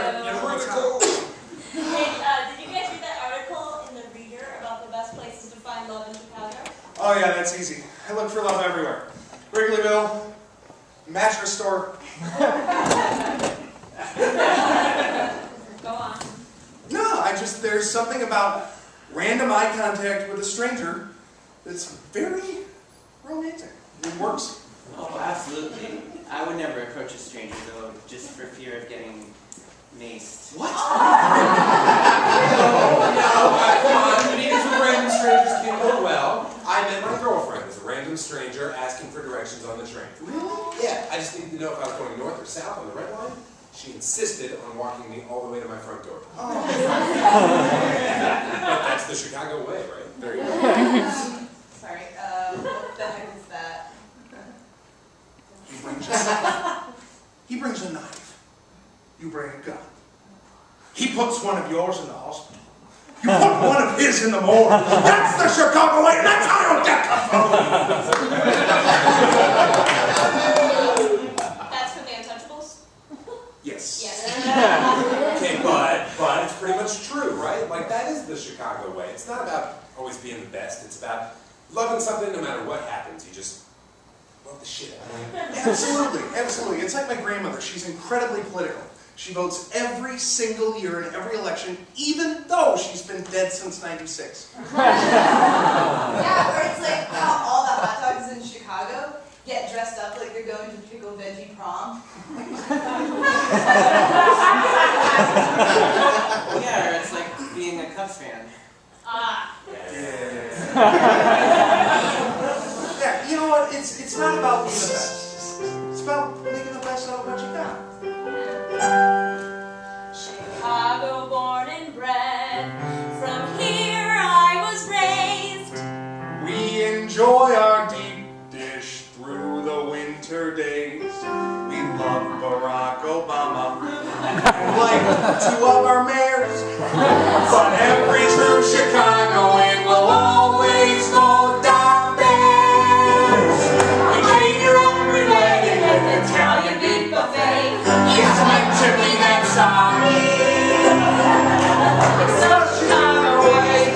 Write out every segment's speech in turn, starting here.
right, you're critical. Hey, did you guys read that article in the Reader about the best places to find love in Chicago? Oh yeah, that's easy. I look for love everywhere. Wrigleyville, mattress store. Go on. No, there's something about random eye contact with a stranger that's very romantic. It works. Oh, absolutely. I would never approach a stranger, though, just for fear of getting maced. What? Come on. Meetings with random strangers can go well. I met my girlfriend as a random stranger asking for directions on the train. Really? Yeah, I just needed to know if I was going north or south on the red line. She insisted on walking me all the way to my front door. Oh. But that's the Chicago way, right? There you go. Sorry, what the heck is that? He brings a knife. You bring a gun. He puts one of yours in the hospital. You put one of his in the morgue. That's the Chicago way. That's how you get That's from the Untouchables? Yes. Yes. Okay, but it's pretty much true, right? Like, that is the Chicago way. It's not about always being the best. It's about loving something no matter what happens. You just love the shit out of it. Absolutely, absolutely. It's like my grandmother. She's incredibly political. She votes every single year in every election, even though she's been dead since '96. Yeah, or it's like how all the hot dogs in Chicago get dressed up like they're going to pickle veggie prom. Yeah, or it's like being a Cubs fan. Ah. Yeah, you know what? It's not about being the best. It's about making the best out of what you got. Chicago born and bred, from here I was raised. We enjoy our deep dish through the winter days. We love Barack Obama, like two of our mayors. But every true Chicagoan will always go down Bears. We treat your own related with Italian beef buffet. It's like Jimmy, that's sorry. It's the Chicago way.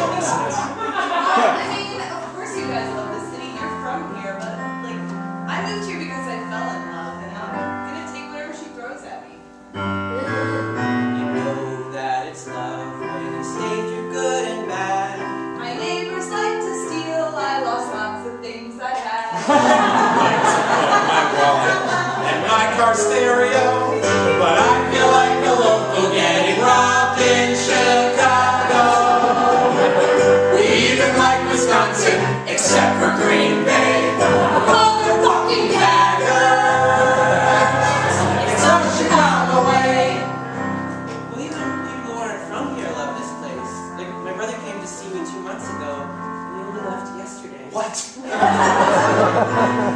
I mean, of course you guys love the city. You're from here, but like, I moved here because I fell in love, and I'm gonna take whatever she throws at me. You know that it's love when you stay through good and bad. My neighbors like to steal. I lost lots of things I had. My wallet and my car stereo, but I feel like a local getting robbed in Chicago. We even like Wisconsin, except for Green Bay. Motherfucking Packers. It's the Chicago way. Well, even people who aren't from here love this place. Like, my brother came to see me 2 months ago, and he only left yesterday. What?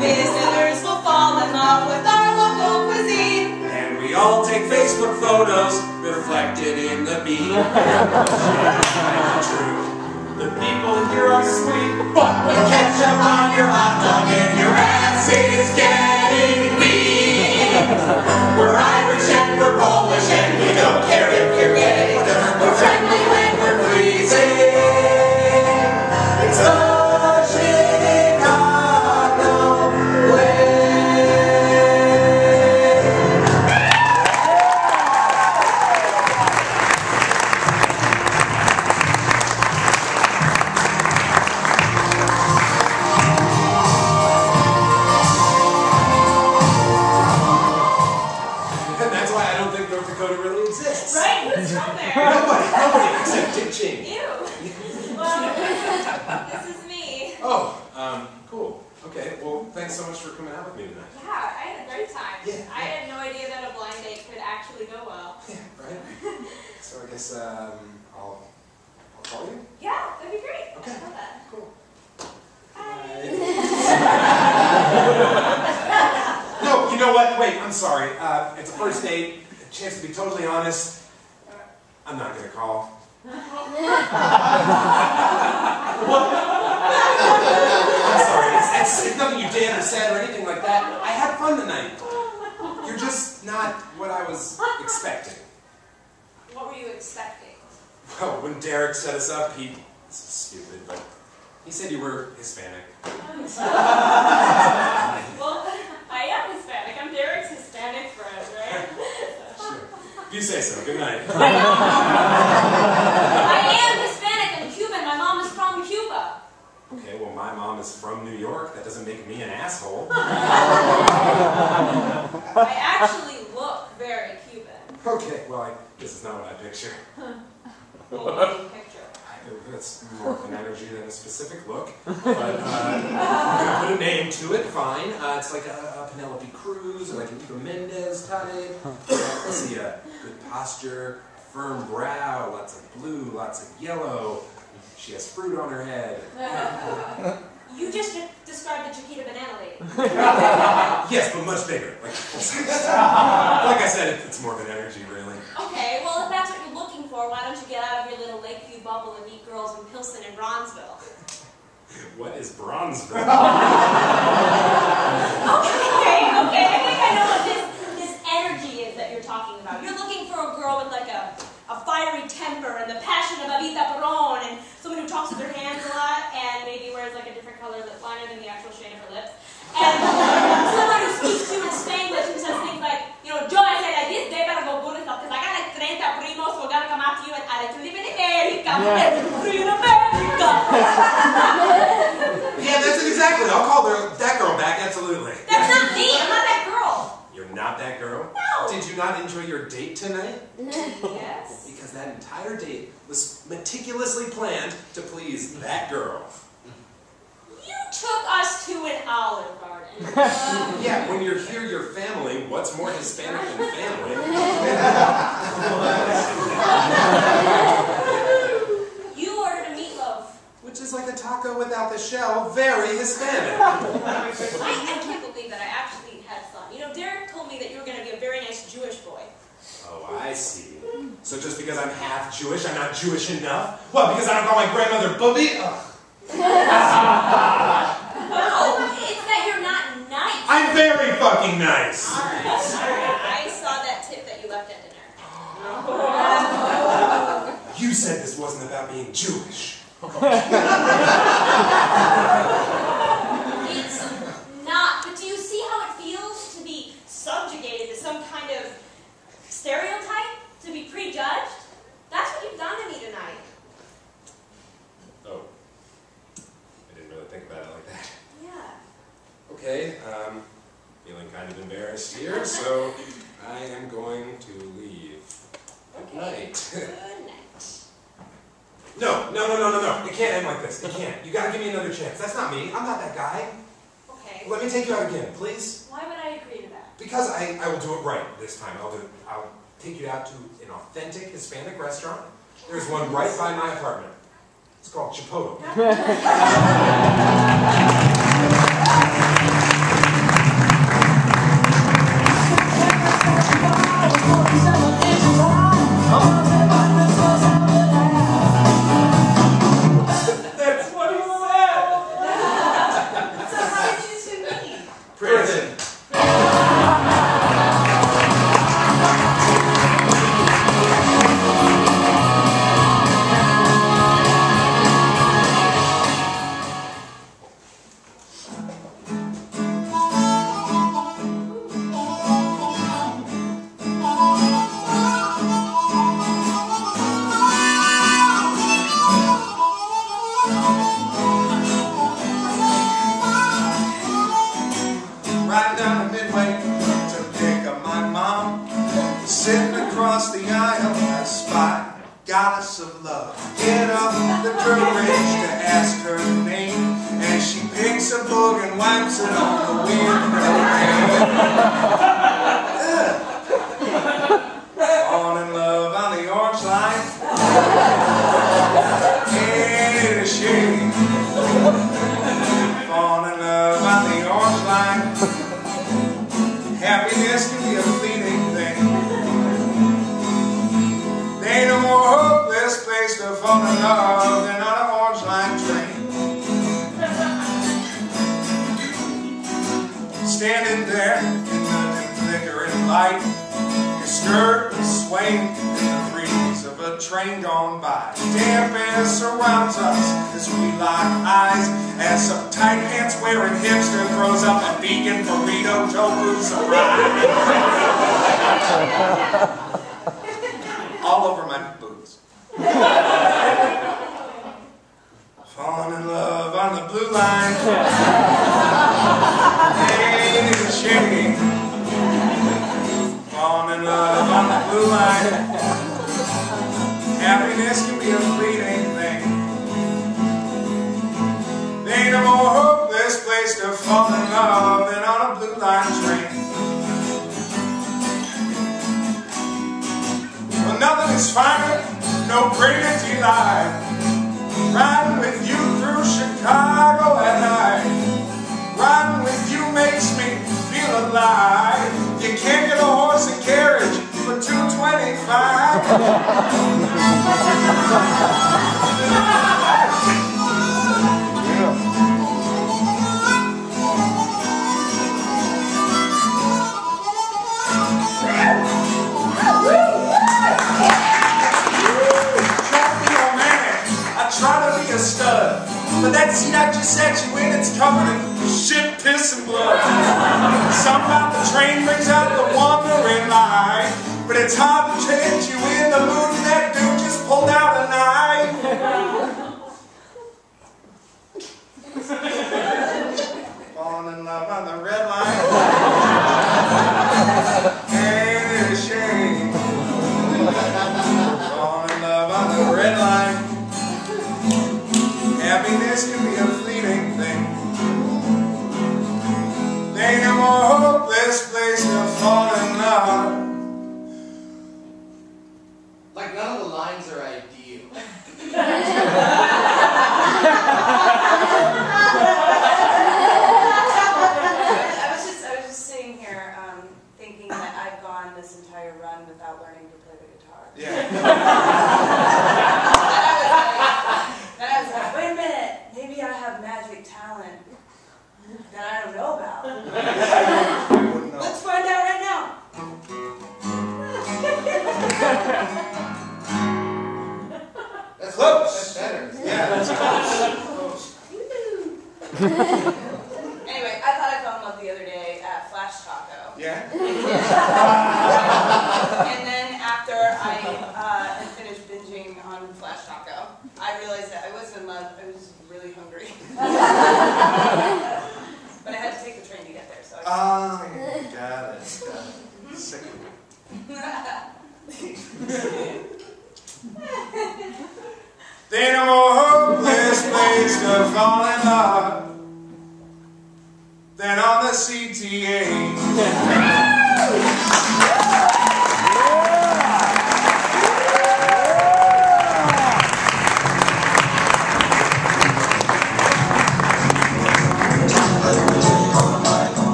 Visitors will fall in love with our local cuisine. And we all take Facebook photos reflected in the bean. True. The people here are sweet, but the ketchup on your hot dog and your ass is getting mean. We're Irish and we're Polish and we don't care if you're gay. We're friendly when we're freezing. It's the Chicago way. And that's why I don't think North Dakota really exists. Right? Who's from there? Nobody except Dick Cheney. Ew. Well, this is me. Oh, cool. Okay, well, thanks so much for coming out with me tonight. Yeah, I had a great time. Yeah. I had no idea that a blind date could actually go well. Yeah, right? So I guess, I'll call you? Yeah, that'd be great. Okay. I love that. Cool. Bye. No, you know what? Wait, I'm sorry. It's a first date. A chance to be totally honest. I'm not gonna call. I'm sorry. It's nothing you did or said or anything like that. I had fun tonight. You're just not what I was expecting. Well, when Derek set us up, this is stupid, but he said you were Hispanic. Well, I am Hispanic. I'm Derek's Hispanic friend, right? Sure. You say so. Good night. I am Hispanic and Cuban. My mom is from Cuba. Okay, well, my mom is from New York. That doesn't make me an asshole. I actually look very Cuban. Okay, well, this is not what I picture. What do you picture? That's more of an energy than a specific look. But I'm gonna put a name to it, fine. It's like a Penelope Cruz or like an Eva Mendes type. Let's see, good posture, firm brow, lots of blue, lots of yellow. She has fruit on her head. You just described the Chiquita Banana Lady. Yes, but much bigger. Like I said, it's more of an energy, really. Okay, well, if that's what you're looking for, why don't you get out of your little Lakeview bubble and meet girls in Pilsen and Bronzeville? What is Bronzeville? Okay, I think I know what this energy is that you're talking about. You're looking for a girl with like a fiery temper and the passion of Evita Peron and someone who talks with their hands a lot and maybe wears like a different color lip liner than the actual shade of her lips. And someone who speaks to you in Spanglish and says things like, you know, Joe, I said like this, they better go good and stuff because I got like 30 primos who are going to come up to you and I like to live in America. Free in America. Yeah, that's it exactly. I'll call that girl back, absolutely. That's not me. I'm not that girl. You're not that girl? No. Did you not enjoy your date tonight? Yes. Because that entire date was meticulously planned to please that girl. You took us to an Olive Garden. Yeah, when you're here, your family, what's more Hispanic than family? You ordered a meatloaf. Which is like a taco without the shell, very Hispanic. I can't believe that I actually had fun. You know, Derek told me that you were going to be a very nice Jewish boy. Oh, I see. So just because I'm half Jewish, I'm not Jewish enough? What, because I don't call my grandmother Bubby? Ugh. No, it's that you're not nice. I'm very fucking nice. All right. I saw that tip that you left at dinner. You said this wasn't about being Jewish. It's not. But do you see how it feels to be subjugated to some kind of stereotype? To be prejudged? That's what you've done to me tonight. Oh. I didn't really think about it like that. Yeah. Okay, feeling kind of embarrassed here, so I am going to leave. Good night. Good night. No. It can't end like this. It can't. You gotta give me another chance. That's not me. I'm not that guy. Okay. Let me take you out again, please. Why would I agree to that? Because I will do it right this time. I'll take you out to an authentic Hispanic restaurant. There's one right by my apartment. It's called Chipotle. That's what he said! So how did you two meet? Prison. Riding down the midway to pick up my mom. Sitting across the aisle, I spy, goddess of love. Get up the courage to ask her name, and she picks a book and wipes it on the window pane. Falling in love on the orange line. Ain't it a shame? Falling in love on the orange line. Happiness can be a fleeting thing. There ain't no more hopeless place to fall in love than on an orange line train. Standing there in the flickering light, your skirt is swaying in the breeze of a train gone by. Damp air surrounds us as we lock eyes, as some tight pants wearing hipster throws up a vegan burrito tofu surprise. All over my boots. Falling in love on the blue line. Ain't it a shame? Falling in love on the blue line. Happiness can be a fleeting thing. There ain't no more hopeless place to fall in love than on a blue line train. Well, nothing is finer, no greater delight. Riding with you through Chicago at night. Riding with you makes me feel alive. You can't get a horse and carriage for $2.25. Stud. But that seat I just set you in, it's covered in shit, piss, and blood. Somehow the train brings out the wandering light, but it's hard to change you in the mood, and that dude just pulled out a knife. Falling in love on the red line. Ain't it a shame? Falling in love on the red line. Happiness can be a fleeting thing. There ain't no more hopeless place to fall in love. Like none of the lines are ideal. I was just sitting here thinking that I've gone this entire run without learning to play the guitar. Yeah. Wait a minute, maybe I have magic talent that I don't know about. Let's find out right now. That's Close. That's better. Yeah, that's close. Anyway, I thought I fell in love the other day at Flash Taco. Yeah? And then after I had finished binging on Flash Taco, I realized that I wasn't in love, I was really hungry. But I had to take the train to get there, so I Got it. Sick of There ain't no more hopeless place to fall in love than on the CTA.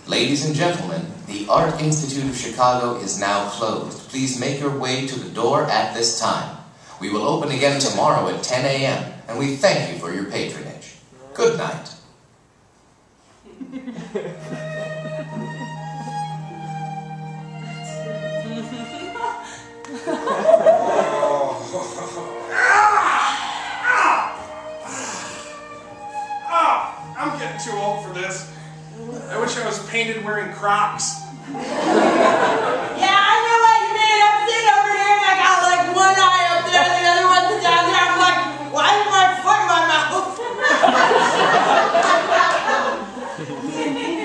Ladies and gentlemen, the Art Institute of Chicago is now closed. Please make your way to the door at this time. We will open again tomorrow at 10 a.m., and we thank you for your patronage. Good night. I'm getting too old for this. I wish I was painted wearing Crocs. Yeah, I know what you mean. I'm sitting over here and I got like one eye up there and the other one's down there. I'm like, why is my foot in my mouth?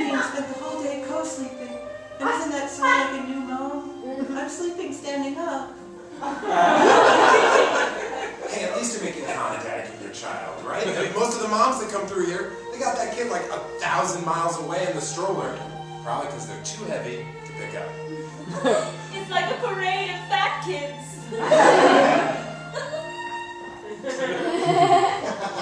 I spent the whole day co-sleeping. And isn't that so like a new mom? I'm sleeping standing up. Hey, at least you're making contact with your child, right? I mean, most of the moms that come through here, they got that kid like 1,000 miles away in the stroller. Probably because they're too heavy to pick up. It's like a parade of fat kids.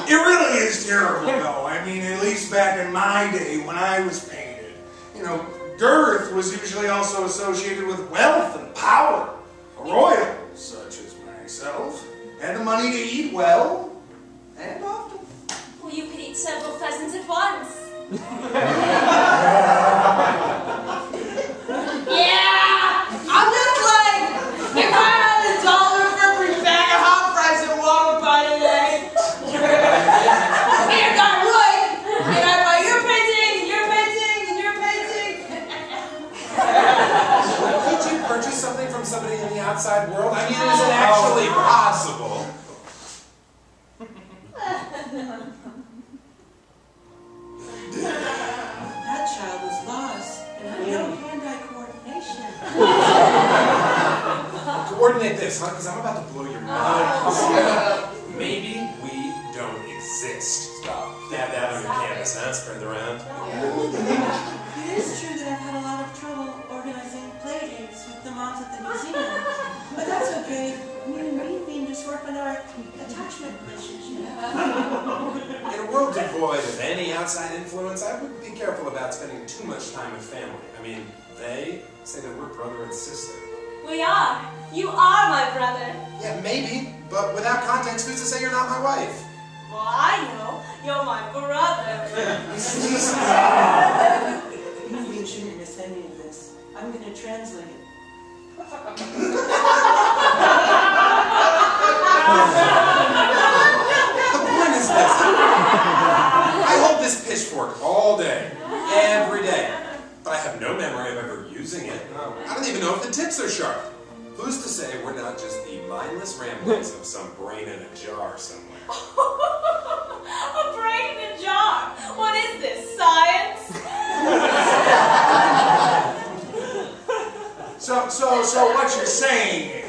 It really is terrible, though. I mean, at least back in my day when I was painted, you know, girth was usually also associated with wealth and power. A royal, such as myself, had the money to eat well and often. Well, you could eat several pheasants at once. Yeah! I'm just like, if I had from somebody in the outside world? I mean, is it actually possible? That child was lost and had no hand-eye coordination. Coordinate this, huh? Because I'm about to blow your mind. Maybe we don't exist. Stop. Dab that on your canvas, huh? Spread it around. It is true that I've had a lot of trouble organizing play dates with the moms at the museum. But that's okay. Me and Bean just work on our attachment relationship. In a world devoid of any outside influence, I would be careful about spending too much time with family. I mean, they say that we're brother and sister. We are. You are my brother. Yeah, maybe, but without context, who's to say you're not my wife? Well, I know. You're my brother. You shouldn't miss any of this. I'm going to translate it. The point is this. I hold this pitchfork all day, every day, but I have no memory of ever using it. I don't even know if the tips are sharp. Who's to say we're not just the mindless ramblings of some brain in a jar somewhere? A brain in a jar. What is this, science? So what you're saying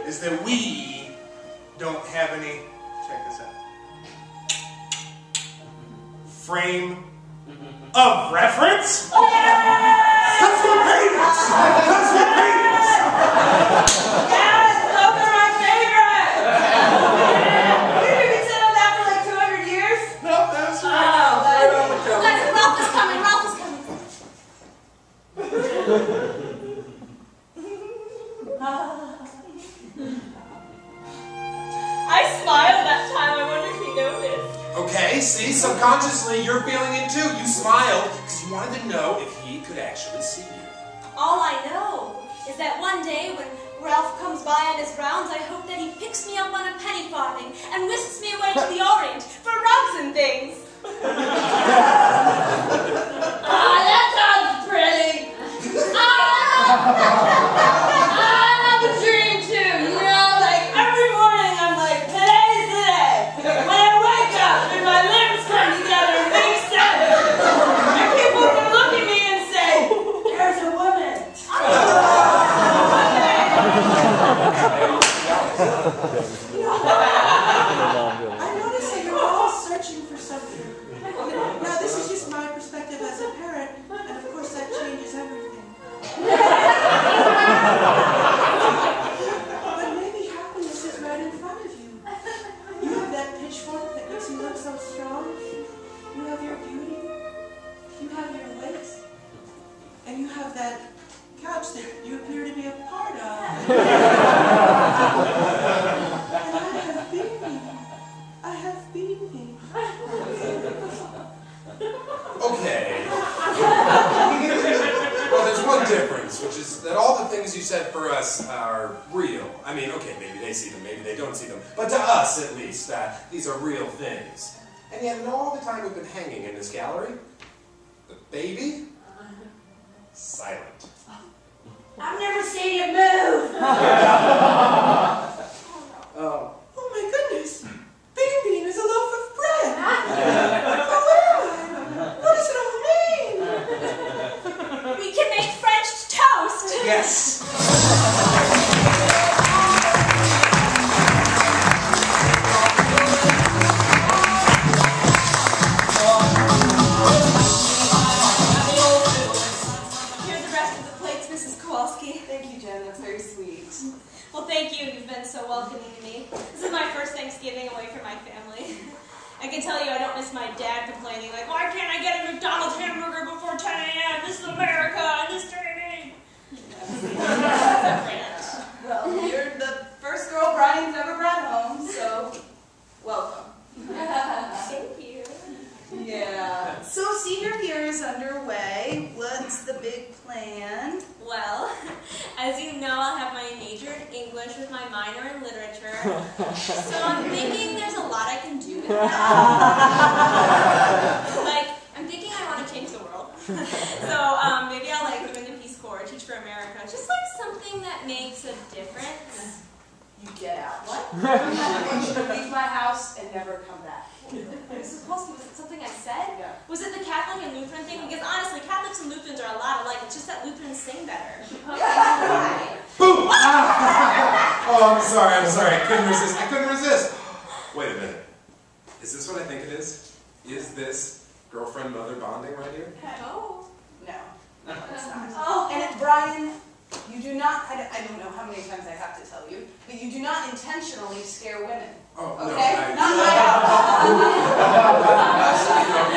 is that we don't have any, check this out, frame of reference? That's what paid us! That's what paid us! Yes, those are my favorite! We've been sitting on that for like 200 years? No, that's right. Ralph is coming, Ralph is coming. I smiled that time. I wonder if he noticed. Okay, see, subconsciously you're feeling it too. You smiled because you wanted to know if he could actually see you. All I know is that one day when Ralph comes by on his rounds, I hope that he picks me up on a penny farthing and whisks me away to the Orient for rugs and things. That sounds pretty. I have a dream too, you know, like every morning I'm like, today's the day. When I wake up and my limbs come together and make sense. And people can look at me and say, there's a woman. I notice that you're all searching for something. Now, this is just my perspective as a parent, and of course that changes everything. But maybe happiness is right in front of you. You have that pitchfork that makes you look so strong. You have your beauty. You have your wits. And you have that couch that you appear to be a part of. And I have Beanie. Okay. Well, there's one difference, which is that all the things you said for us are real. I mean, okay, maybe they see them, maybe they don't see them. But to us, at least, these are real things. And yet, in all the time we've been hanging in this gallery, the baby, silent. I've never seen you move. Oh my goodness! Bean is a loaf of bread! What does it all mean? We can make French toast. Yes. Here's the rest of the plates, Mrs. Kowalski. Thank you, Jen. That's very sweet. Well, thank you. You've been so welcoming to me. This is my first Thanksgiving away from my family. I can tell you I don't miss my dad complaining, like, why can't I get a McDonald's hamburger before 10 a.m.? This is America, this day Well, you're the first girl Brian's ever brought home, so welcome. Thank you. Yeah. So senior year is underway. What's the big plan? Well, as you know, I'll have my major in English with my minor in literature. So I'm thinking there's a lot I can do with that. Like, I'm thinking I want to change the world. So maybe I'll like join the Peace Corps, teach Heritage for America. Just like something that makes a difference. You get out. What? I want you to leave my house and never come back. Mrs. Polsky, was it something I said? Yeah. Was it the Catholic and Lutheran thing? Because honestly, Catholics and Lutherans are a lot alike. It's just that Lutherans sing better. Boom! Oh, I'm sorry. I couldn't resist. Wait a minute. Is this what I think it is? Is this girlfriend-mother bonding right here? Oh. No, it's not. Oh, and Brian, you do not, I don't know how many times I have to tell you, but you do not intentionally scare women. Oh, okay? no. Not my house.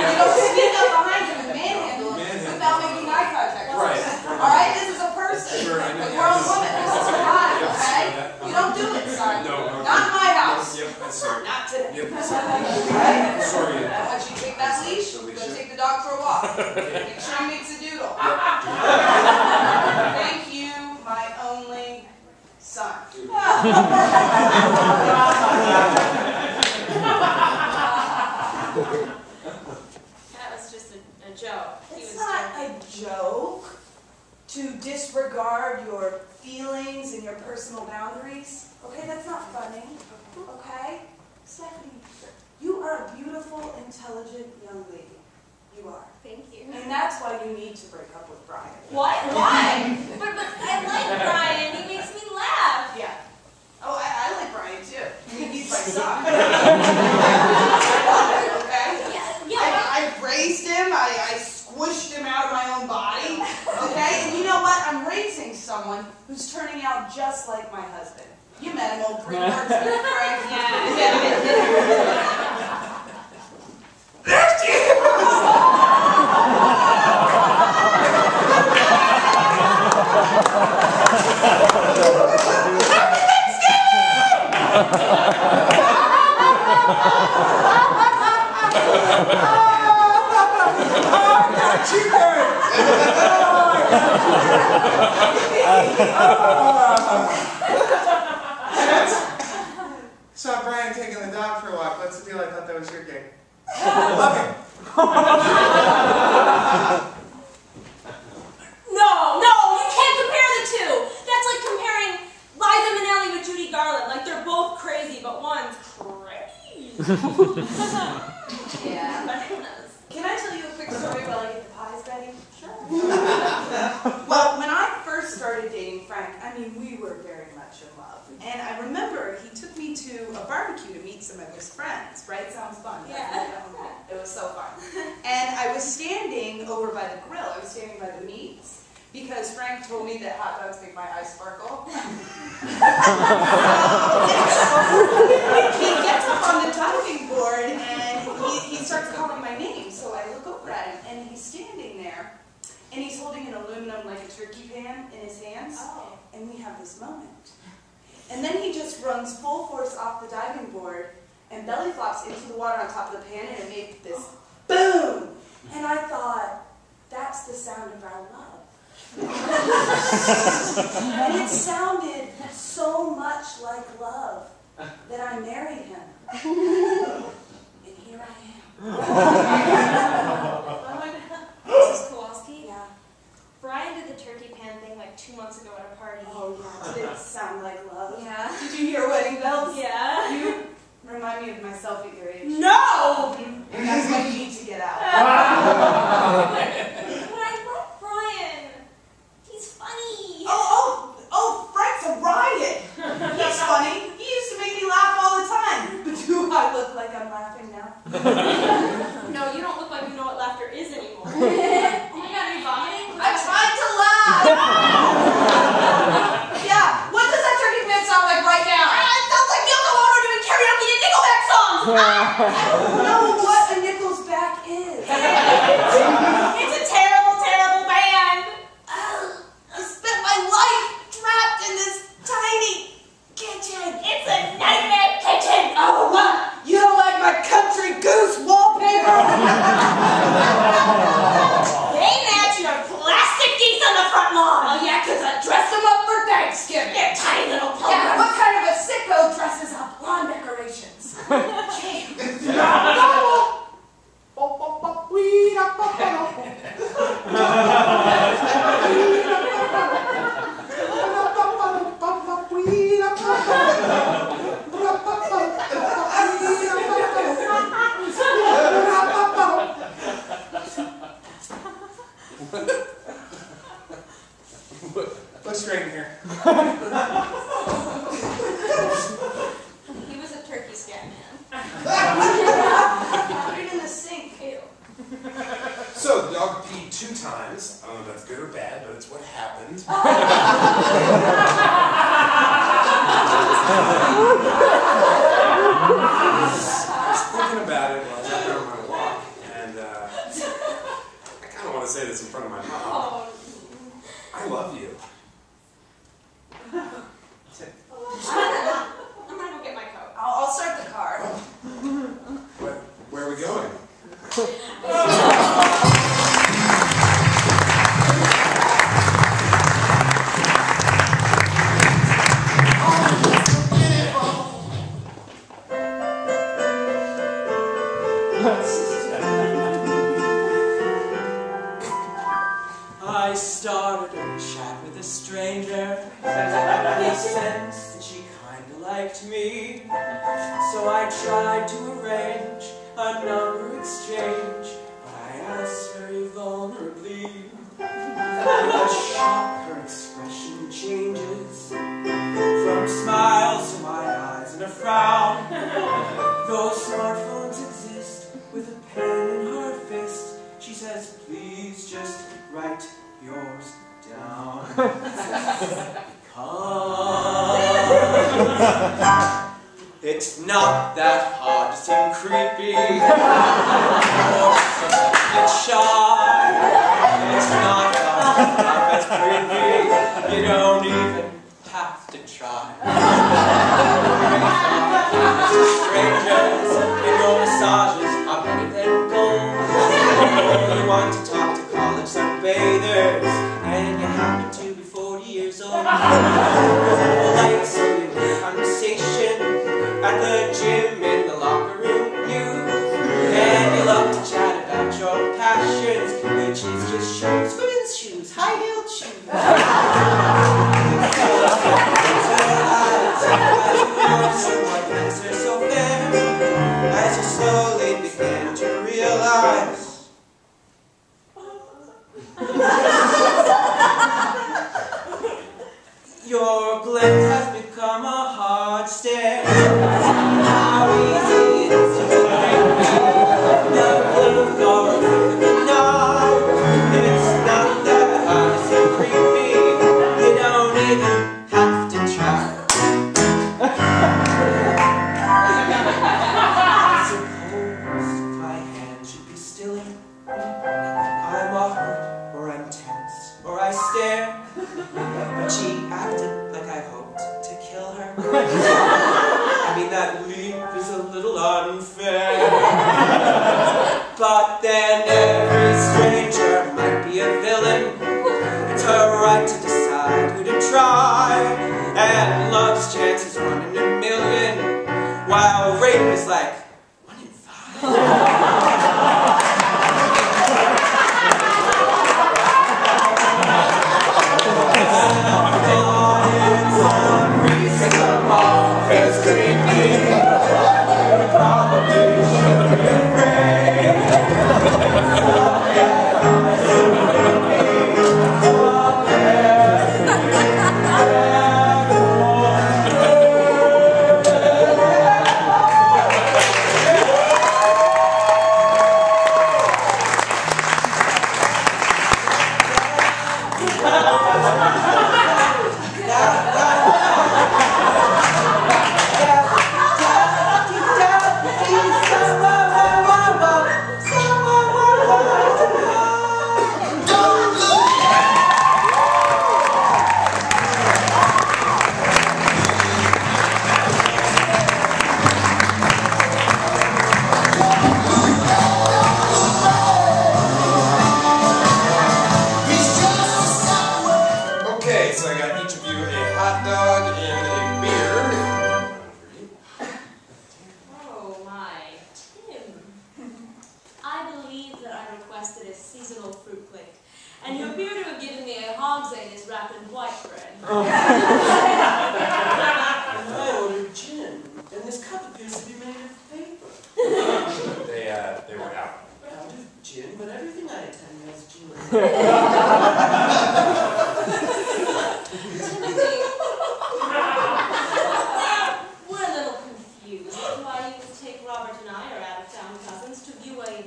You don't sneak up behind him and manhandle him without making eye contact. Right. Alright, this is a person. Sure, I know. A grown woman. This is a guy, okay? You don't do it, son. No. Not in my house. Yep, that's sorry. Not today. Yep, Alright? sorry. I want you to take that leash, go take the dog for a walk. Make sure he makes a doodle. Thank you, my only son. That was just a joke. It's not a joke to disregard your feelings and your personal boundaries. Okay, that's not funny. Okay? Stephanie, you are a beautiful, intelligent young lady. You are. Thank you. And that's why you need to break up with Brian. What? Why? but I like Brian. He makes me laugh. Yeah. Oh, I like Brian too. I mean, he's my son. Okay? Yeah. I raised him. I squished him out of my own body. Okay? And you know what? I'm raising someone who's turning out just like my husband. You met him, old pre-marksman, Frank. Yeah. Saw Brian taking the dog for a walk. What's the deal? I thought that was your gig. No, you can't compare the two. That's like comparing Liza Minnelli with Judy Garland. Like they're both crazy, but one's crazy. Yeah. Bananas. Can I tell you a quick story while I get the pies ready? Sure. Well, when I first started dating Frank, I mean, we were very much in love. And I remember he took me to a barbecue to meet some of his friends, right? Sounds fun. Yeah. It was so fun. And I was standing over by the grill. I was standing by the meats because Frank told me that hot dogs make my eyes sparkle. He gets up on the diving board and he starts calling my name. So I look over at him and he's standing there and he's holding an aluminum, like a turkey pan in his hands. Oh. And we have this moment. And then he just runs full force off the diving board and belly flops into the water on top of the pan and it made this boom. And I thought, that's the sound of our love. And it sounded so much like love that I married him. And here I am. Mrs. Kowalski? Yeah. Brian did the turkey pan thing like 2 months ago at a party. Oh yeah, did it sound like love? Yeah. Did you hear wedding bells? Yeah. You remind me of myself at your age. No! And that's why you need to get out. But I love Brian. He's funny. Oh, Frank's a riot. He's funny. He used to make me laugh all the time. But do I look like I'm laughing now? No, you don't look like you know what laughter is anymore. Oh my god, are you vomiting? I tried to laugh. Yeah, what does that turkey pan sound like right now? It sounds like Yoko Ono doing karaoke to Nickelback songs. I don't know what a Nickelback is. It's a terrible, terrible band. I spent my life trapped in this tiny kitchen. It's a nightmare kitchen. Oh, what? You don't like my country goose wallpaper? They match your plastic geese on the front lawn. Oh yeah, 'cause I dressed them up for Thanksgiving. They're tiny little Yeah, pilgrims. what kind of a sicko dresses up lawn decorations? No, sensed that she kinda liked me. So I tried to arrange a number exchange, but I asked very vulnerably. With a shock, her expression changes from smiles to my eyes and a frown. Though smartphones exist, with a pen in her fist, she says, please just write yours down. Because it's not that hard to seem creepy or it's shy. It's not hard, as creepy. You don't even have to try. Strangers in your massages are better than gold. You want to talk to college sunbathers, and you happen to be 40 years old. Like so you have conversation at the gym, in the locker room, and you love to chat about your passions, which is just shoes, women's shoes, high-heeled shoes. What makes her so fair, as you slowly begin to realize your glance has become a hard stare. How easy it is to break me. The blue or no, it's not that hard to seem creepy. You don't even have to try. Suppose my hand should be stilling. I'm awkward, or I'm tense, or I stare. But she acted like I hoped to kill her. I mean, that leap is a little unfair. But then every stranger might be a villain. It's her right to decide who to try. And love's chance is 1 in a million, while rape is like 1 in 5. And you appear to have given me a hogshead wrapped in white bread. I ordered gin, and this cup appears to be made of paper. They were out. Out of gin, but everything I attend has gin. We're a little confused as to why you take Robert and I, our out-of-town cousins, to view a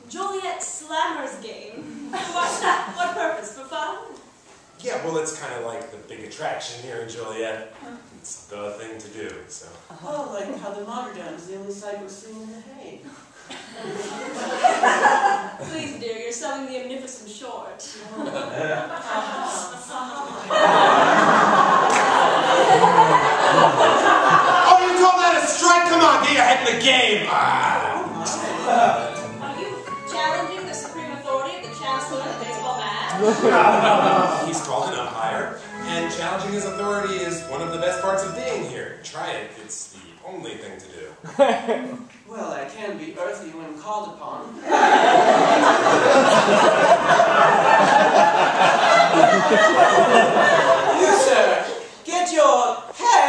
Joliet Slammers game. What purpose? For fun? Yeah, well, it's kind of like the big attraction here in Joliet. It's the thing to do, so. Oh, like how the Monterdam is the only sight we're seeing in the hay. Please, dear, you're selling the omnificent short. Oh, you call that a strike? Come on, get your head in the game! Are you challenging the supreme authority of the chancellor of the baseball match? He's called an umpire, and challenging his authority is one of the best parts of being here. Try it, it's the only thing to do. Well, I can be earthy when called upon. You, sir, get your head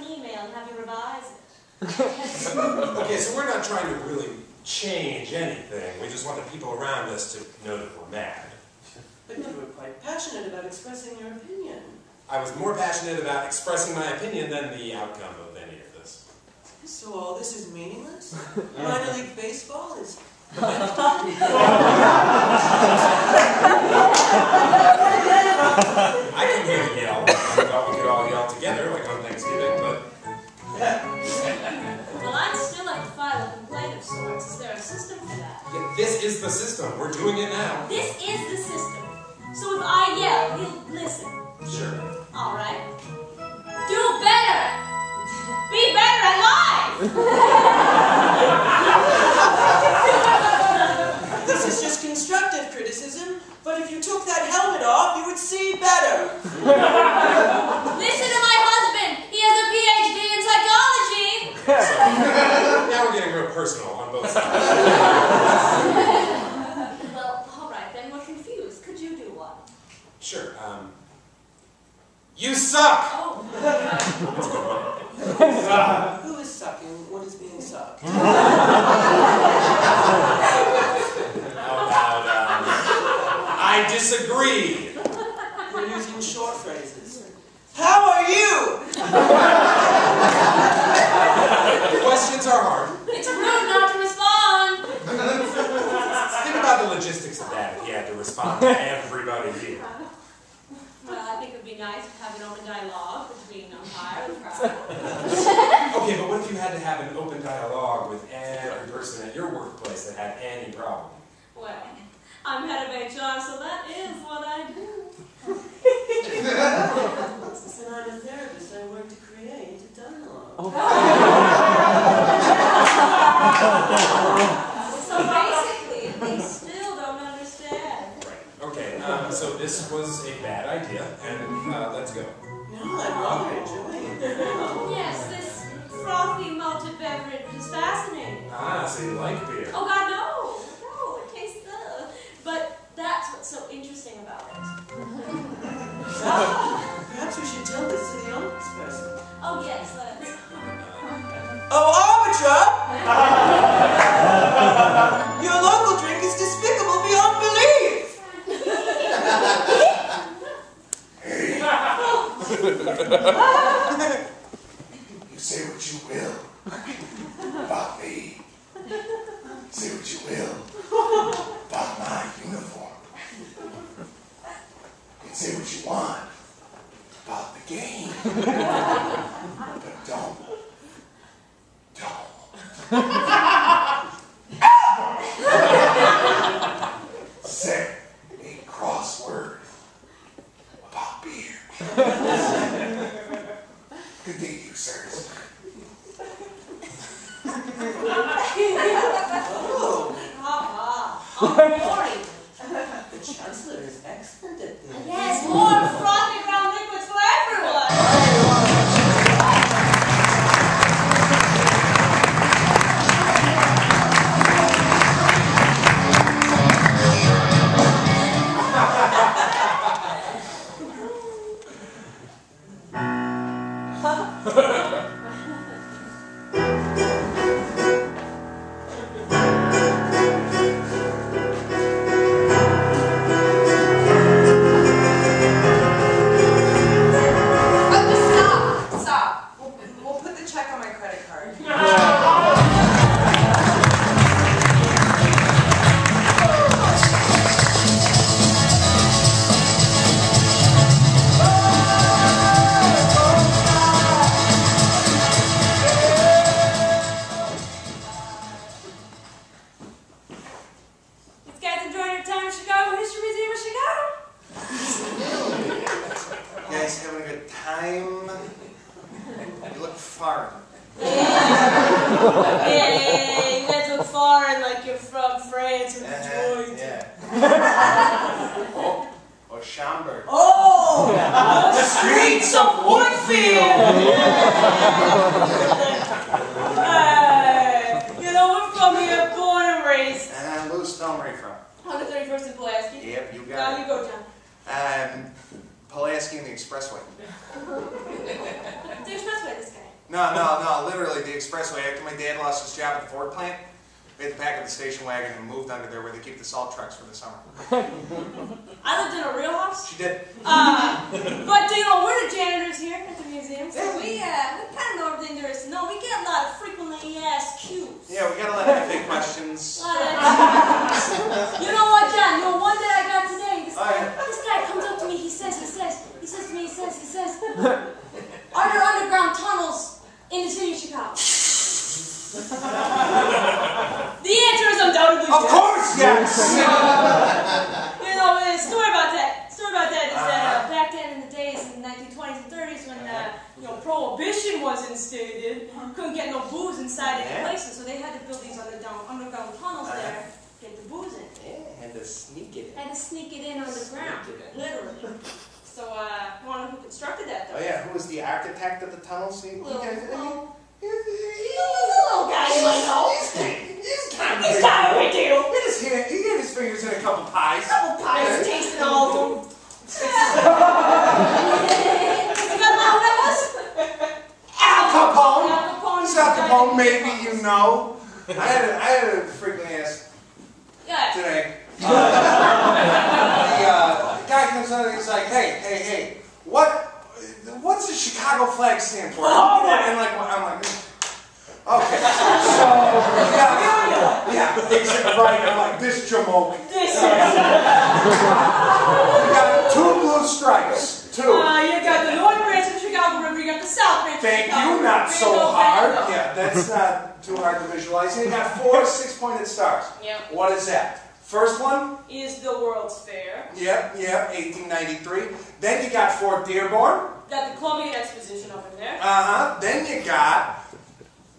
an email and have you revise it. Okay, so we're not trying to really change anything. We just want the people around us to know that we're mad. But you were quite passionate about expressing your opinion. I was more passionate about expressing my opinion than the outcome of any of this. So all this is meaningless? Minor League Baseball is... I can hear you yell. I thought we could all yell together, like on Thanksgiving, but... Well, I'd still like to file a complaint of sorts. Is there a system for that? Yeah, this is the system. We're doing it now. This is the system. So if I yell, you'll listen. Sure. All right. Do better. Be better at life. This is just constructive criticism, but if you took that helmet off, you would see better. Listen to my husband. He has a PhD in psychology. So, now we're getting real personal on both sides. Well, all right, then we're confused. Could you do one? Sure. You suck! Oh. Who is sucking? What is being sucked? I disagree. You're using short phrases. How are you? Questions are hard. It's rude not to respond. Think about the logistics of that if you had to respond to everybody here. Well, I think it would be nice to have an open dialogue between umpire and crowd. Okay, but what if you had to have an open dialogue with every person at your workplace that had any problem? Well, I'm head of HR, so that is what I do. And I'm a therapist. I work to create a dialogue. So basically, they still don't understand. Right. Okay, so this was a bad idea, and let's go. No, I'm rather enjoying it. Yes, this frothy malted beverage is fascinating. Ah, so you like beer. Oh God, no! No, it tastes good. But that's what's so interesting about it. Perhaps we should tell this to the ombudsperson. Oh yes, let's. Oh, Arbitra! Your local drink is despicable beyond belief! You say what you will about me. Say what you will about my uniform. You can say what you want about the game. But don't. Say a crossword about beer. Continue, sirs. Oh, Boring. the Chancellor is excellent at this. Yes, more frothy brown liquids for everyone. Stop. We'll put the check on my credit card. You guys enjoying your time in Chicago History Museum of Chicago? You guys having a good time? You look foreign. Hey, you guys look foreign like you're from France or Detroit. Yeah. Or Schaumburg. Oh! The streets of Woodfield! You know, we're from here, born and raised. And Lewiston, where are you from? 131st and Pulaski. Yep, you Now got you it. go, John. Pulaski and the Expressway. The expressway, this guy. No, literally the expressway. After my dad lost his job at the Ford plant, we had to pack up the station wagon and moved under there where they keep the salt trucks for the summer. I lived in a real house. She did. But you know, we're the janitors here at the museum, so we kind of know everything there is to know. We get a lot of frequently asked cues. Yeah, we got a lot of FA questions. You know what, John? You know one that I got today. This guy comes up to me. He says to me, are there underground tunnels in the city of Chicago? The answer is undoubtedly yes. Of course, yes. You know, the story about that is that back then in the days in the 1920s and 30s when prohibition was instated, couldn't get no booze inside any places, so they had to build these underground tunnels there to get the booze in. Yeah, had to sneak it in. Had to sneak it in underground, literally. So, I wonder who constructed that, though. Oh yeah, who was the architect of the tunnels? He's a little guy, you might know. He's kind of a big deal. He gave his fingers in a couple pies. Tasting all of them. You got who that was? Al Capone. Al Capone. It's Al Capone, maybe you know. I had a frequently asked today. The guy comes out and he's like, hey, what's the Chicago flag stand for? And like, I'm like, okay, so yeah, right. I'm like, this jamoke. You got 2 blue stripes. 2. You got the North Branch of the Chicago River. You got the South Branch. Thank you. Not so hard. Yeah, that's not too hard to visualize. And you got 4 6-pointed stars. Yep. What is that? First one is the World's Fair. Yep, 1893. Then you got Fort Dearborn. Got the Columbian Exposition up in there. Then you got.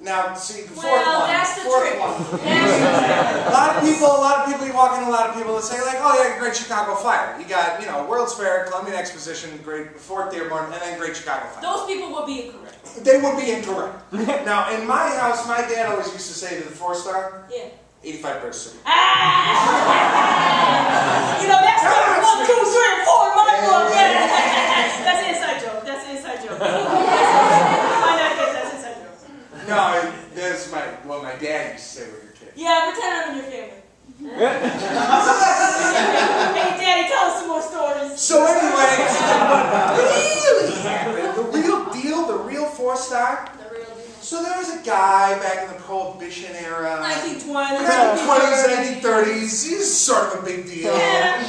Now, see the fourth well, one. That's the fourth trick. one. A lot of people. You walk in, a lot of people that say like, "Oh yeah, Great Chicago Fire." You got, World's Fair, Columbian Exposition, Great Fort Dearborn, and then Great Chicago Fire. Those people would be incorrect. They would be incorrect. Now, in my house, my dad always used to say to the 4-star. Yeah. 85 Birch Street. That's number 1, 2, 3, and 4 in my book. That's an inside joke. That's an inside joke. That's inside joke. No, that's what my dad used to say with your kids. Yeah, pretend I'm in your family. Hey, Daddy, tell us some more stories. So anyway, what really happened, the real deal, the real 4-star. So there was a guy back in the Prohibition era. 1920s. 1930s. He's sort of a big deal. Yeah. And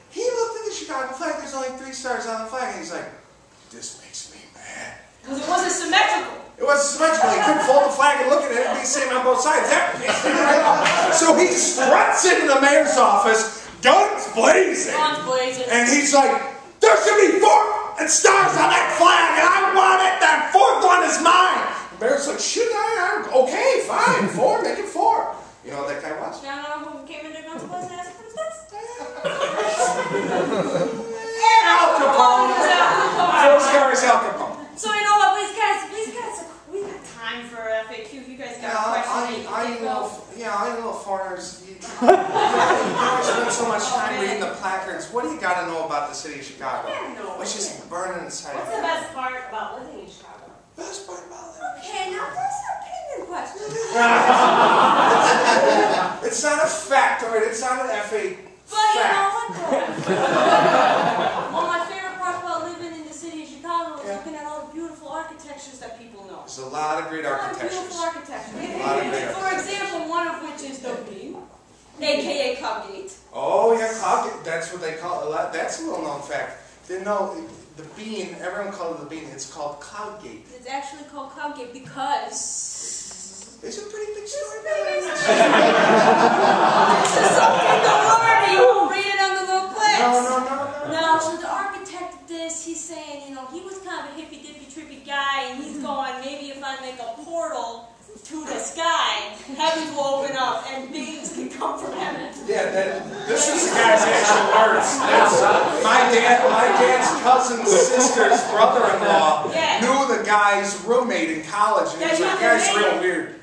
he looked at the Chicago flag. There's only 3 stars on the flag. And he's like, this makes me mad. Because it wasn't symmetrical. It wasn't symmetrical. He couldn't fold the flag and look at it and be the same on both sides. That pissed him right off. So he struts into the mayor's office, guns blazing. And he's like, there should be 4 stars on that flag, and I want it. That 4th one is mine. The mayor's like, shoot, okay, fine, 4, make it 4. You know what that guy was? You know who came into guns blazing and asked for the stars? Al Capone. 4 stars, Al Capone. So you know what, we got time for FAQ. If you guys got questions, I know foreigners. You spend so much time reading the placards. What do you got to know about the city of Chicago? What's just burning inside? What's the best part about living in Chicago? Best part about living. Okay, now that's an opinion question. It's not a factoid. It's not an FA. But you know what, though? Well, my favorite part about living in the city of Chicago is looking at all the beautiful architectures that people know. There's a lot of great architectures. Beautiful architecture. For example, one of which is the Bean, aka Cowgate. Oh yeah, Cowgate. That's what they call it. That's a little known fact. They know the Bean. Everyone calls it the Bean. It's called Cowgate. It's actually called Cowgate because. There's a pretty big story about it. This is something the Lord. You won't read it on the little plaques. No. No, so the architect of this, he's saying, he was kind of a hippy-dippy-trippy guy, and he's going, maybe if I make a portal to the sky, heavens will open up, and beings can come from heaven. Yeah, this is the guy's actual words. That's my dad's cousin's sister's brother-in-law knew the guy's roommate in college, and he was like, the guy's real weird.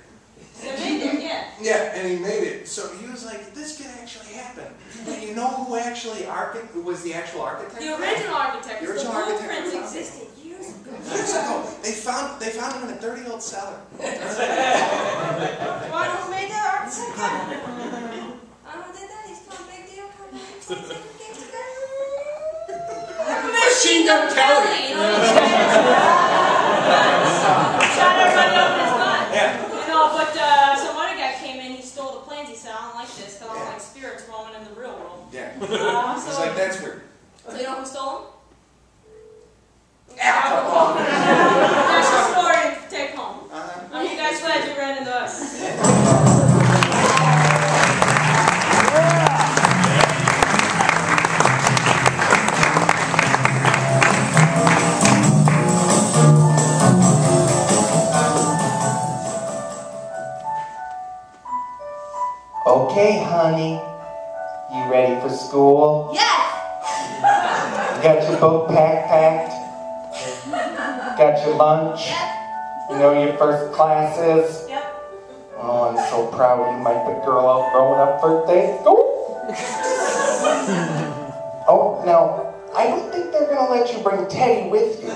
They made it, yeah. Yeah, and he made it. So he was like, this could actually happen. And you know who actually was the actual architect? The original architect. The original blueprints architect existed years Years ago. Years ago, they found him in a dirty old cellar. Who made that art second? I don't did that. He's not a big deal. Machine Gun Kelly. You know what I'm saying? Shot everybody up in his butt. Yeah. You know, but some other guy came in, he stole the plans. He said, I don't like this because I don't like spirits roaming in the real world. Yeah. So, He's like, that's weird. so you know who stole him? Alcohol. That's the story to take home. Uh-huh. Are you guys glad you ran into us? Okay, honey. You ready for school? Yes! You got your book packed? Got your lunch? Yep. You know your first classes? Yep. Oh, I'm so proud of you, my big girl out growing up first day at school. Oh, now, I don't think they're gonna let you bring Teddy with you.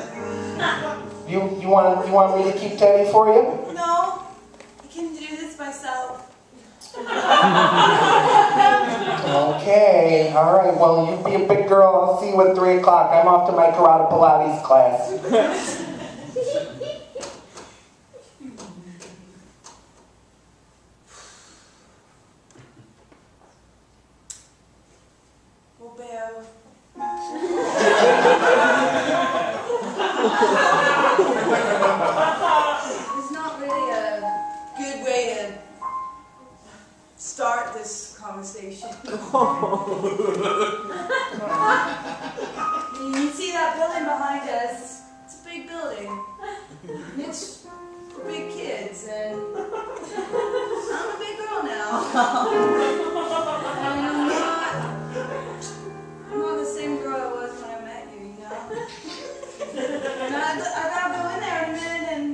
You want me to keep Teddy for you? No, I can do this myself. Okay, alright, well, you be a big girl, I'll see you at 3 o'clock. I'm off to my karate Pilates class. Well, Bear. It's not really a good way to start this conversation. You see that building behind us? It's a big building. It's for big kids, and I'm a big girl now. And I'm not the same girl I was when I met you, you know? And I gotta go in there in a minute, and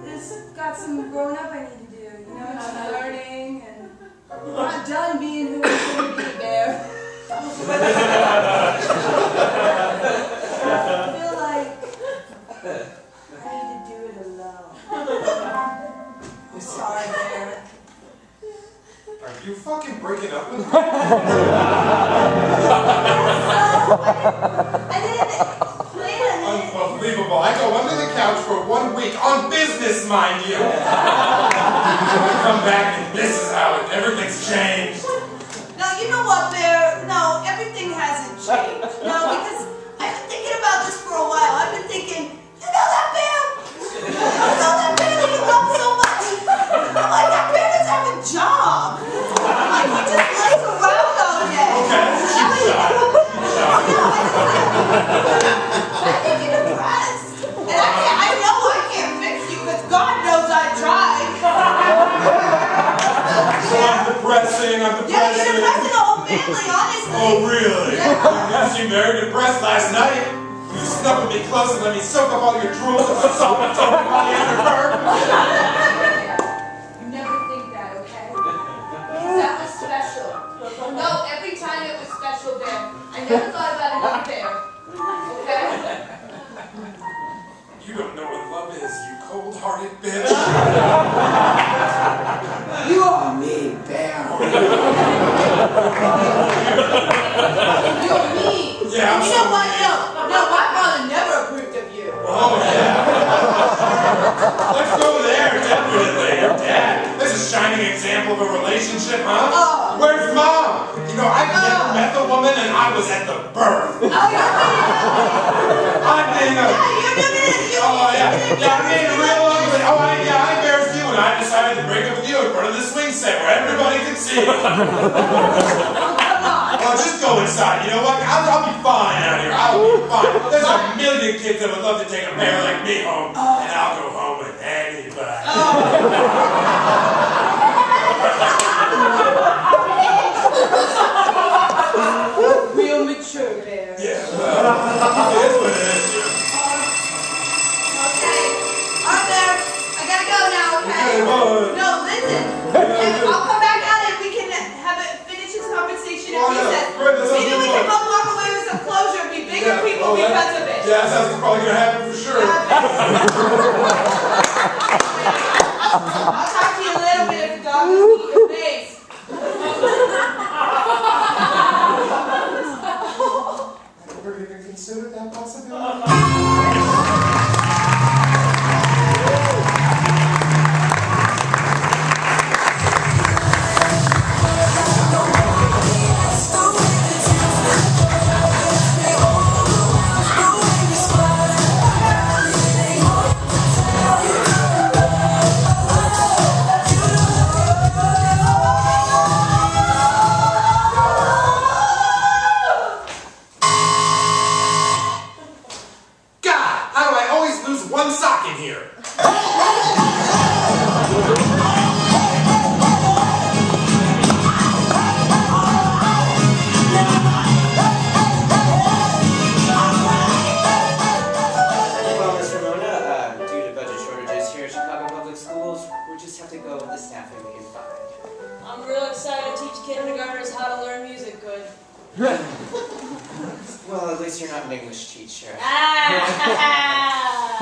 there's got some growing up I need to do, you know? Some learning, and I'm not done being who I'm going to be, Bear. I feel like I need to do it alone. I'm sorry, Bear. Are you fucking breaking up with me? I didn't plan on it. Unbelievable. I go under the couch for 1 week on business, mind you. Come back and this is how everything's changed. No, you know what, Bear? No, everything hasn't changed. No, because I've been thinking about this for a while. I've been thinking, you know that Bear? You know that Bear that you love so much? I'm like, that Bear doesn't have a job. Like, he just lays around all day. Okay, keep shot. I think you're depressed. And I know I can't fix you because God knows I tried. So I'm depressing. Yeah, you're depressing the whole family, honestly. Oh, really? Yeah. You seemed very depressed last night. You snuck with me close and let me soak up all your drool and salt and token while you under her. You never think that, okay? Because that was special. No, every time it was special, Bear. I never thought about another Bear. Okay? You don't know what love is, you cold-hearted bitch. You are me, Bear. You're mean. Yeah, I'm You so know what? mean. No, my father never approved of you. Oh, yeah. Let's go there, definitely. Your dad. That's a shining example of a relationship, huh? Where's Mom? You know, I've never met the woman and I was at the birth. Oh, you're mean. I'm being a... Yeah, you're mean. Oh, yeah. Yeah, I'm being real ugly. Oh, I embarrassed you and I decided to break up with you in front of the swing set where everybody could see you. Well, just go inside. You know what? I'll be fine out here. I'll be fine. There's a million kids that would love to take a bear like me home, and I'll go home with anybody. Real mature, Bear. Yeah, well, it is what it is. Okay. All right, Bear. I gotta go now, okay? Bye. No, listen. I'll come back out and we can finish this conversation at recess. Right, that sounds Maybe we good. can both walk away with some closure and be bigger people because of it. Yeah, that's probably gonna happen for sure. I'll talk to you a little bit if the dog doesn't eat your face. I never even considered that possibility. One sock in here. Well, Miss Ramona, due to budget shortages here at Chicago Public Schools, we just have to go with the staffing we can find. I'm real excited to teach kindergartners how to learn music good. Well, at least you're not an English teacher. Ah!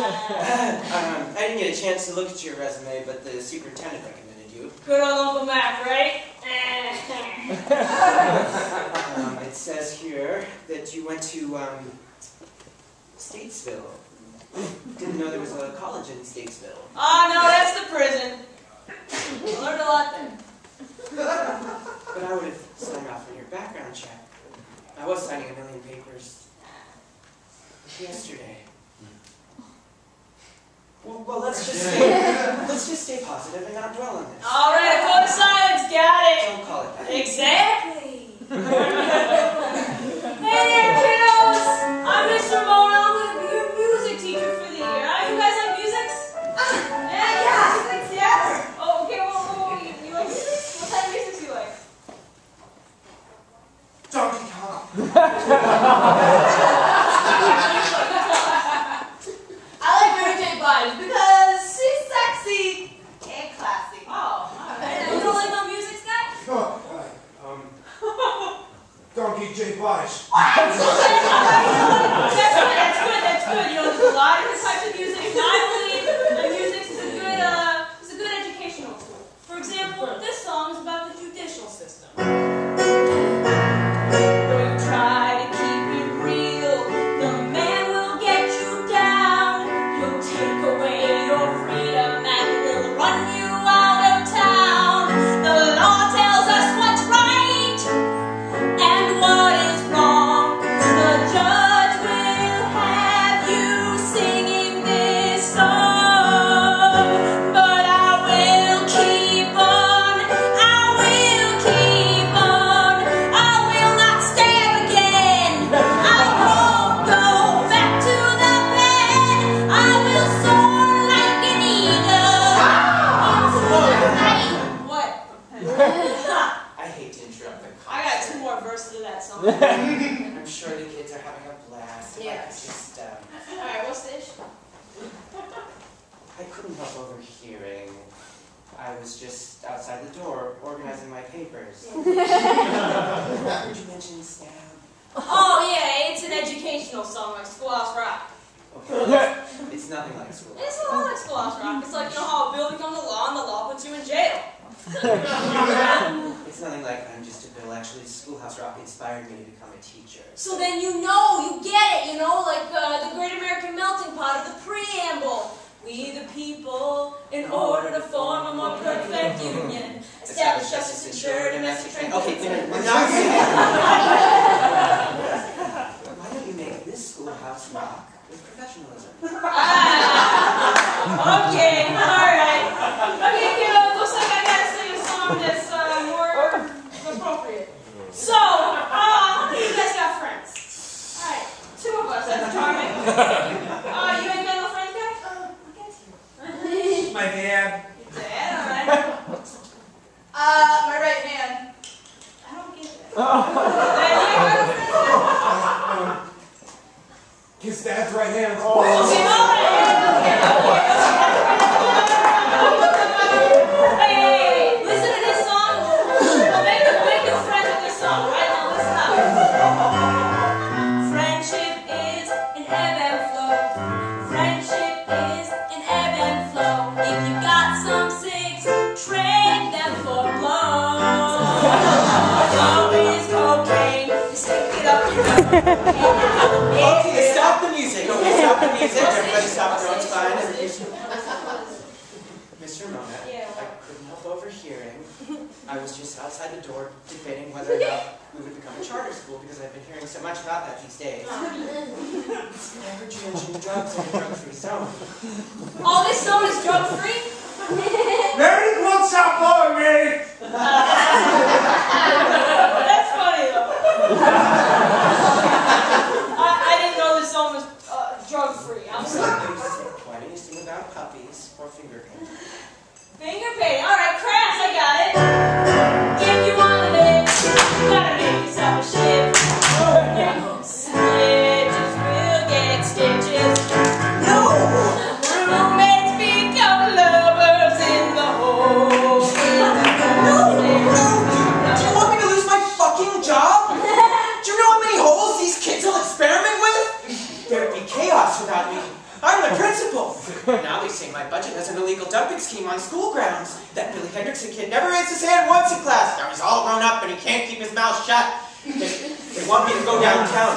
I didn't get a chance to look at your resume, but the superintendent recommended you. Good old Uncle Mac, right? It says here that you went to Statesville. Didn't know there was a college in Statesville. Oh, no, that's the prison. I learned a lot there. But I would have signed off on your background check. I was signing a million papers yesterday. Well, let's just stay positive and not dwell on this. All right, a code of silence, got it. Don't call it that. Exactly. Hey there, kiddos. I'm Miss Ramona. I'm going to be your music teacher for the year. You guys like music? Yeah. Oh, okay, well, you like music? What kind of music do you like? Donkey Kong. I like Mary J. Blige because she's sexy and classy. Oh, all right. You don't like no music, Scott? Donkey J. Blige. That's good. You know, there's a lot of different types of music, and I believe that music is a good educational tool. For example, this song is about the judicial system. Though you try to keep it real, the man will get you down. He'll take away your freedom and will run you out of town. The law tells us what's right and what is wrong. The judge will have you singing this song. But I will keep on, I will keep on. I will not stab again. I won't go back to the pen. I will soar like an eagle into the night. What? I hate to interrupt the I got 2 more verses of that song. I'm sure the kids are having a blast. If I could just, Alright, what stage? I couldn't help overhearing. I was just outside the door organizing my papers. Did you mention stab? Oh yeah, it's an educational song like Schoolhouse Rock. Okay, well, it's nothing like school. It's a lot like Schoolhouse Rock. It's like, you know how a bill becomes a law and the law puts you in jail. It's nothing like I'm just a bill. Actually, Schoolhouse Rock inspired me to become a teacher. So then you know, you get it, you know, like the Great American Melting Pot of the preamble. We the people, in order to form a more perfect union, establish justice, ensure domestic Okay, tranquility. we're not saying Why don't you make this Schoolhouse Rock with professionalism? Okay, alright. Okay, kiddo, looks like I gotta sing a song that's more appropriate. So, how many of you guys got friends? Alright, 2 of us, that's charming. You ain't got no friends, guys? I'll get you. My dad. Your dad, alright. My right hand. I don't get that. Hey, you ain't got no friends? His dad's right hand. Okay, Hey, listen to this song. We'll make new friends with this song. Right now, listen up. Friendship is an ebb and Always cocaine. You stick it up your nose. Okay, stop the music. Okay, stop the music. Everybody stop. No, it's fine. Mr. Mona, Yeah. I couldn't help overhearing. I was just outside the door debating whether or not we would become a charter school because I've been hearing so much about that these days. I heard you mention drugs in the drug-free zone. All this zone is drug-free? Mary won't stop blowing me! That's funny, though. I didn't know this zone was drug-free. I'm sorry. Why do you sing about puppies or finger painting? Finger painting. All right, crafts, I got it. If you want to live, you gotta make yourself a shift. Snitches will get stitches. No! Roommates become lovers in the hole. No! Do you want me to lose my fucking job? Do you know how many holes these kids will experiment with? There'd be chaos without me. I'm the principal. Now they say my budget has an illegal dumping scheme on school grounds. That Billy Hendrickson kid never raised his hand once in class. Now he's all grown up and he can't keep his mouth shut. They want me to go downtown.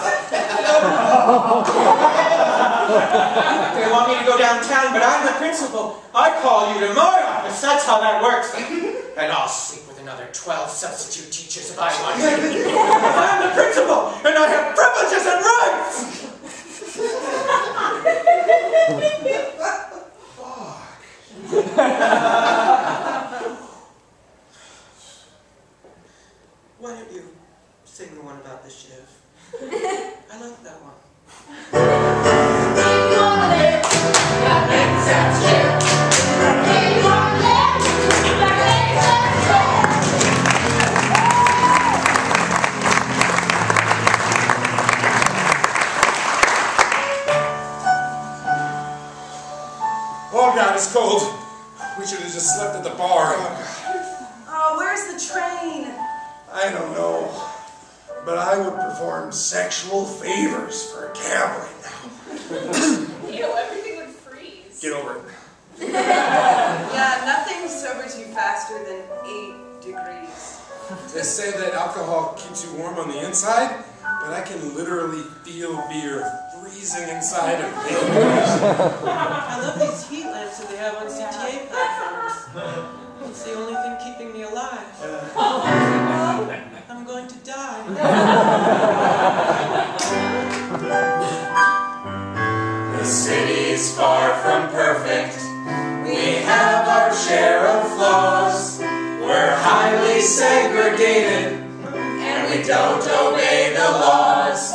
They want me to go downtown, but I'm the principal. I call you to my office. That's how that works. And I'll sleep with another 12 substitute teachers if I want to. I'm the principal, and I have privileges and rights. Why don't you sing the one about the shiv? I like that one. If you want to live, you gotta make yourself a shift. If you want to live, you gotta make yourself a shift. Oh God, it's cold. We should have just slept at the bar. Oh, where's the train? I don't know. But I would perform sexual favors for gambling now. Ew, everything would freeze. Get over it. Yeah, nothing sobers you faster than 8 degrees. They say that alcohol keeps you warm on the inside, but I can literally feel beer freezing inside of me. I love these heat lamps that they have on CTA platforms. It's the only thing keeping me alive. I'm going to die. The city's far from perfect. We have our share of flaws. We're highly segregated, and we don't obey the laws.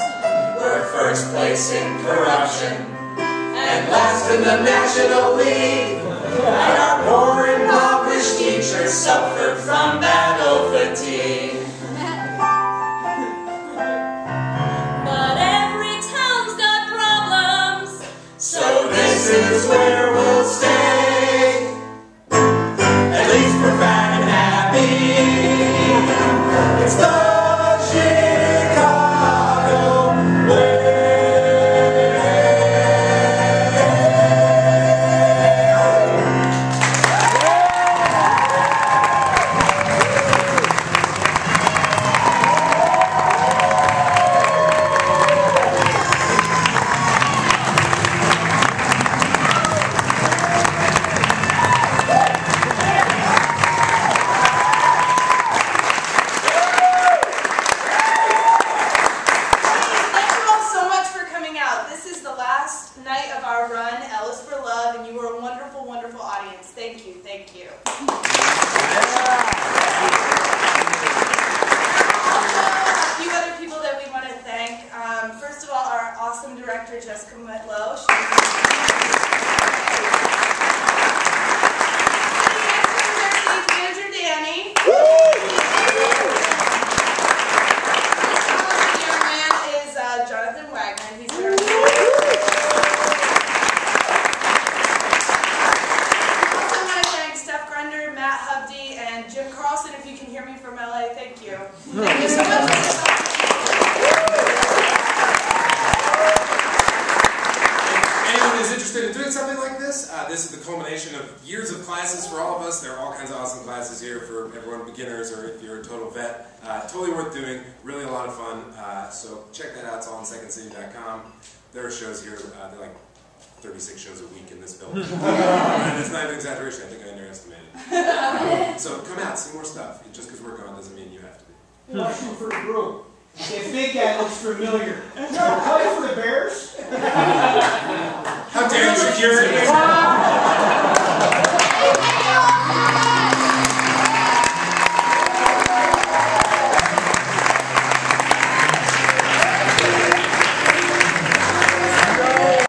We're first place in corruption, and last in the National League. And our poor impoverished teachers suffer from battle fatigue. But every town's got problems. So this is where we'll stay. At least we're fat and happy. It's the Chicago way. Thank you. A few other people that we want to thank. First of all, our awesome director, Jessica Metlow. City manager, Danny. Our man is Jonathan Wagner. He's there. Matt Hubdy, and Jim Carlson, if you can hear me from LA, thank you. Thank you so much. Anyone who's interested in doing something like this, this. This is the culmination of years of classes for all of us. There are all kinds of awesome classes here for everyone, beginners or if you're a total vet. Totally worth doing, really a lot of fun. So check that out, it's all on secondcity.com. There are shows here, they're like 36 shows a week in this building. And it's not even an exaggeration, I think I underestimated. So come out, see more stuff. Just because we're gone doesn't mean you have to be. Question for the group. If Big Guy looks familiar, you ever play for the Bears? How dare you accuse him?